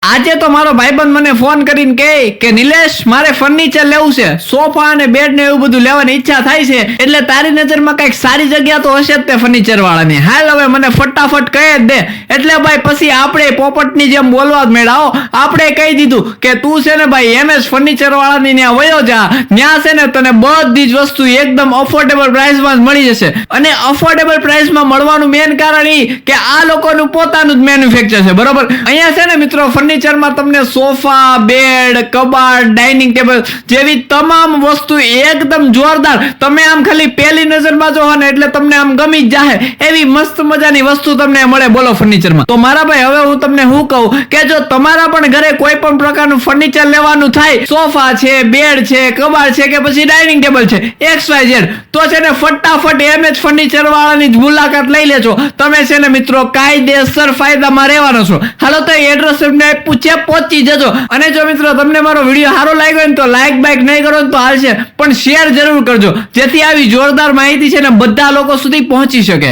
આજે તો મારો ભાઈબંધ મને ફોન કરીને કહે કે નિલેશ મારે ફર્નિચર લેવું છે, સોફા અને બેડ ને એવું બધું લેવાની ઈચ્છા થાય છે, એટલે તારી નજરમાં કઈક સારી જગ્યા તો હશે જ તે ફર્નિચર વાળાની. હાલ હવે મને ફટાફટ કહી જ દે. એટલે ભાઈ પછી આપણે પોપટની જેમ બોલવા જ મેળાઓ. આપણે કહી દીધું કે તું છે ને ભાઈ MS ફર્નિચર વાળાની ત્યાં વયો જા. ત્યાં છે ને તને બધી જ વસ્તુ એકદમ અફોર્ડેબલ પ્રાઇસમાં જ મળી જશે. અને અફોર્ડેબલ પ્રાઇસમાં મળવાનું મેન કારણ એ કે આ લોકોનું પોતાનું જ મેન્યુફેક્ચર છે, બરોબર. અહીંયા છે ને મિત્રો ફર્નિચરમાં તમને સોફા, બેડ, કબાટ, ડાઇનિંગ ટેબલ જેવી તમામ વસ્તુ એકદમ જોરદાર, તમે આમ ખાલી પહેલી નજરમાં જોવો ને એટલે તમને આમ ગમી જ જાહે એવી મસ્ત મજાની વસ્તુ તમને મળે બોલો ફર્નિચરમાં. તો મારા ભાઈ હવે હું તમને શું કહું કે જો તમારા પણ ઘરે કોઈ પણ પ્રકારનું ફર્નિચર લેવાનું થાય, સોફા છે, બેડ છે, કબાટ છે કે પછી ડાઇનિંગ ટેબલ છે, XYZ, તો છે ને ફટાફટ MS ફર્નિચર વાળાની જ મુલાકાત લઈ લેજો. તમે છે ને મિત્રો કાયદેસર ફાયદામાં રહેવાનો છો. હાલો તો એડ્રેસ તમને પૂછે પહોંચી જજો. અને જો મિત્રો તમને મારો વિડીયો સારો લાગ્યો ને તો લાઈક બાઈક નહીં કરો ને તો હાલશે, પણ શેર જરૂર કરજો જેથી આવી જોરદાર માહિતી છે ને બધા લોકો સુધી પહોંચી શકે.